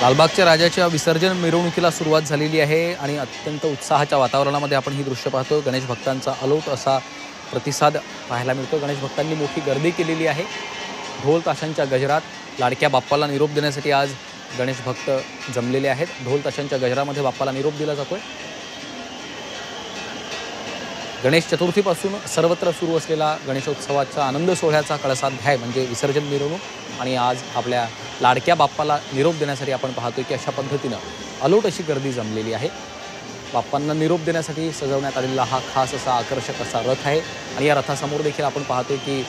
लालबागच्या राजाच्या विसर्जन मिरवणुकीला सुरुवात झालेली आहे आणि अत्यंत उत्साहाच्या वातावरणामध्ये आपण ही दृश्य पाहतो। गणेश भक्तांचा अलोट असा प्रतिसाद पाहायला मिळतो। गणेश भक्तांनी मोठी गर्दी केलेली आहे। ढोल ताशांच्या गजरात लाडक्या बाप्पाला निरोप देण्यासाठी आज गणेश भक्त जमलेले आहेत। ढोल ताशांच्या गजरामध्ये बाप्पाला निरोप दिला जातोय। गणेश चतुर्थीपासून सर्वत्र सुरू असलेला गणेशोत्सवाचा आनंद सोहळ्याचा कळसाध्याय म्हणजे विसर्जन मिरवणूक आणि आज आपल्या लाडक्या बाप्पाला निरोप देण्यासाठी आपण पाहतोय की अशा पद्धतीनं अलोट अशी गर्दी जमलेली आहे। बाप्पांना निरोप देण्यासाठी सजवण्यात आलेला हा खास असा आकर्षक असा रथ आहे आणि या रथासमोर देखील आपण पाहतोय की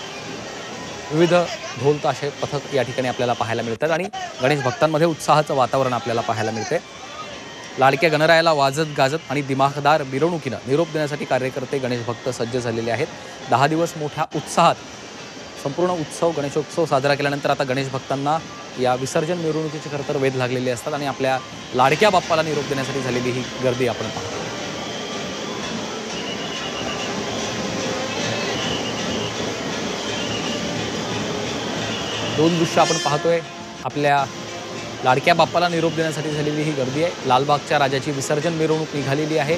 विविध ढोल ताशे पथक या ठिकाणी आपल्याला पाहायला मिळतात आणि गणेश भक्तांमध्ये उत्साहाचं वातावरण आपल्याला पाहायला मिळते। लाडक्या गणरायाला वाजत गाजत आणि दिमाखदार मिरवणुकीनं निरोप देण्यासाठी कार्यकर्ते गणेश भक्त सज्ज झालेले आहेत। 10 दिवस मोठ्या उत्साहात संपूर्ण उत्सव गणेशोत्सव साजरा केल्यानंतर आता गणेश भक्तांना या विसर्जन मिरवणुकीचे खरं तर वेध लागलेले असतात आणि आपल्या लाडक्या बाप्पाला निरोप देण्यासाठी झालेली ही गर्दी आपण पाहतो। दोन दृश्य आपण पाहतोय। आपल्या लाडक्या बाप्पाला निरोप देण्यासाठी झालेली ही गर्दी आहे। लालबागच्या राजाची विसर्जन मिरवणूक निघालेली आहे।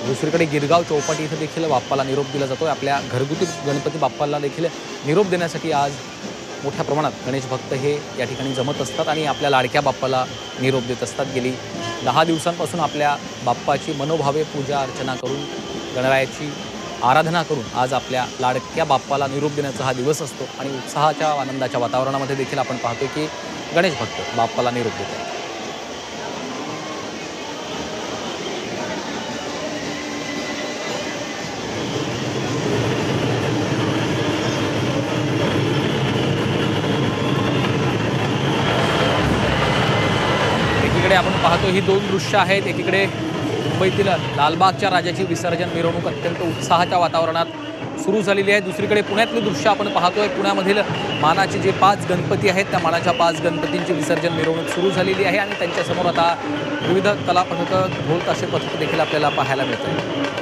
दुसरीकडे गिरगाव चौपाटी इथे देखील बाप्पाला निरोप दिला जातोय। आपल्या घरगुती गणपती बाप्पाला देखील निरोप देण्यासाठी आज मोठ्या प्रमाणात गणेश भक्त हे या ठिकाणी जमत असतात आणि आपल्या लाडक्या बाप्पाला निरोप देत असतात। गेली 10 दिवसांपासून आपल्या बाप्पाची मनोभावे पूजा अर्चना करून गणरायाची आराधना करून आज आपल्या लाडक्या बाप्पाला निरोप देण्याचा हा दिवस असतो आणि उत्साहाच्या आनंदाच्या वातावरणामध्ये देखील आपण पाहतो की गणेश भक्त बाप्पाला निरोप देत आहेत। एकीकडे आपण पाहतो ही दोन दृश्य आहेत। एकीकडे मुंबईतील लालबागच्या राजाची विसर्जन मिरवणूक अत्यंत उत्साहाच्या वातावरणात सुरू झालेली आहे। दुसरीकडे पुण्यातले दृश्य आपण पाहतोय। पुण्यामधील मानाचे जे 5 गणपती आहेत त्या मानाच्या 5 गणपतींची विसर्जन मिरवणूक सुरू झालेली आहे आणि त्यांच्यासमोर आता विविध कला पथकं ढोल ताशे पथक देखील आपल्याला पाहायला मिळतात।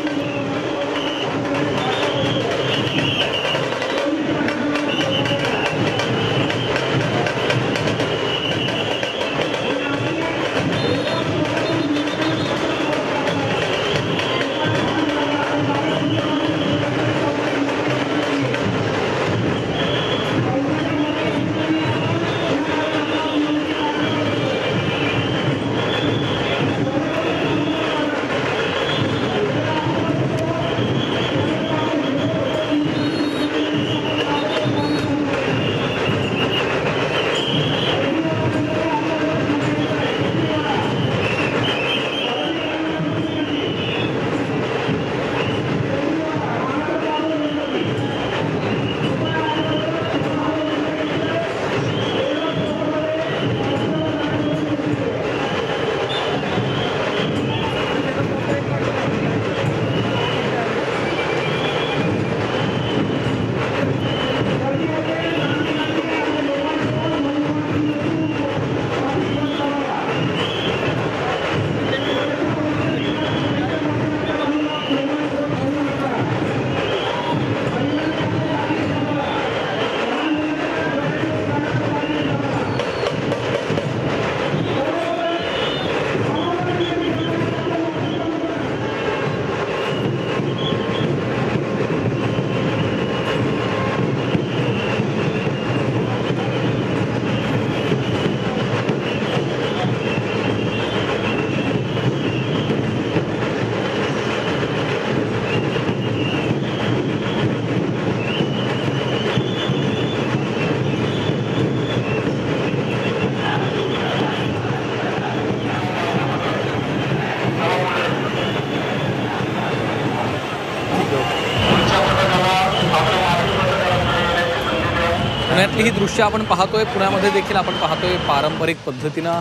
पुण्यातली ही दृश्य आपण पाहतोय। पुण्यामध्ये देखील आपण पाहतोय पारंपरिक पद्धतीनं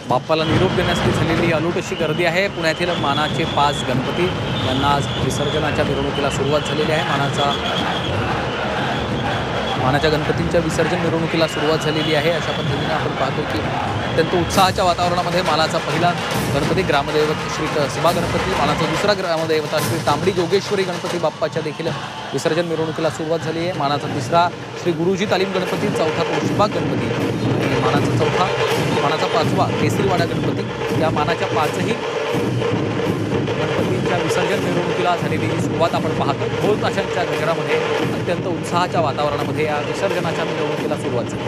बाप्पाला निरोप देण्यासाठी झालेली अलोट अशी गर्दी आहे। पुण्यातील मानाचे 5 गणपती यांना आज विसर्जनाच्या मिरवणुकीला सुरुवात झालेली आहे। मानाच्या गणपतींच्या विसर्जन मिरवणुकीला सुरुवात झालेली आहे. अशा पद्धतीने आपण पाहतो की अत्यंत उत्साहाच्या वातावरणामध्ये मानाचा पहिला गणपती ग्रामदैवत श्री कसबा गणपती, मानाचा दुसरा ग्रामदैवता श्री तांबडी जोगेश्वरी गणपती बाप्पाच्या देखील विसर्जन मिरवणुकीला सुरुवात झाली आहे. मानाचा तिसरा श्री गुरुजी तालीम गणपती, चौथा कोशिबाग गणपती आणि मानाचा पाचवा केसरीवाडा गणपती. या मानाच्या पाचही गणपतींच्या विसर्जन मिरवणुकीला झालेली सुरुवात आपण पाहतो. ढोल ताशांच्या गजरामध्ये अत्यंत उत्साहाच्या वातावरणामध्ये या विसर्जनाच्या मिरवणुकीला सुरुवात झाली.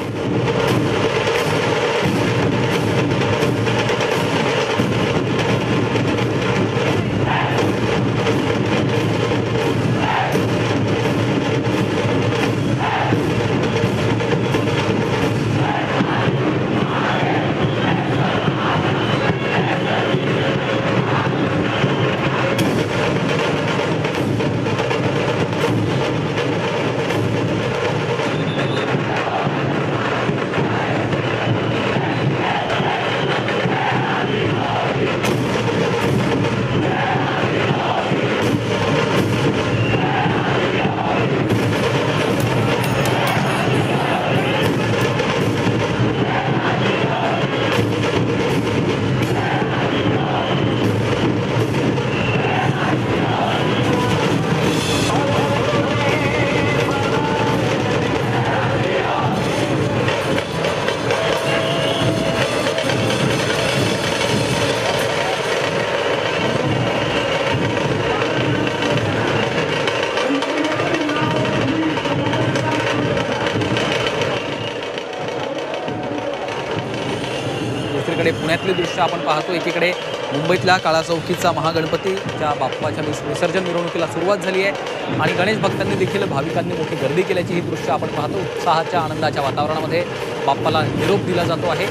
दुसरीकडे पुण्यातली दृश्य आपण पाहतो. एकीकडे मुंबईतल्या काळा चौकीचा महागणपतीच्या बाप्पाच्या विसर्जन मिरवणुकीला सुरुवात झाली आहे आणि गणेश भक्तांनी देखील भाविकांनी मोठी गर्दी केल्याची ही दृश्य आपण पाहतो. उत्साहाच्या आनंदाच्या वातावरणामध्ये बाप्पाला निरोप दिला जातो आहे.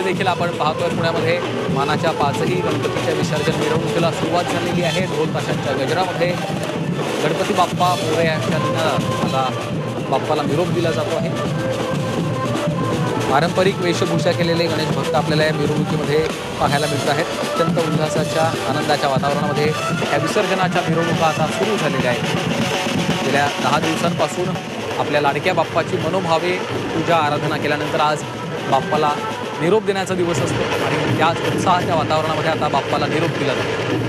देखील आपण पाहतोय पुण्यामध्ये मानाच्या पाचही गणपतीच्या विसर्जन मिरवणुकीला सुरुवात झालेली आहे. ढोल ताशांच्या गजरामध्ये गणपती बाप्पा मोरयाच्या आता बाप्पाला निरोप दिला जातो आहे. पारंपरिक वेशभूषा केलेले गणेश भक्त आपल्याला या मिरवणुकीमध्ये पाहायला मिळत आहेत. अत्यंत उल्हासाच्या आनंदाच्या वातावरणामध्ये या विसर्जनाच्या मिरवणुका आता सुरू झालेल्या आहेत. गेल्या 10 दिवसांपासून आपल्या लाडक्या बाप्पाची मनोभावे पूजा आराधना केल्यानंतर आज बाप्पाला निरोप देण्याचा दिवस असतो आणि त्याच उत्साहाच्या वातावरणामध्ये आता बाप्पाला निरोप दिला जातो.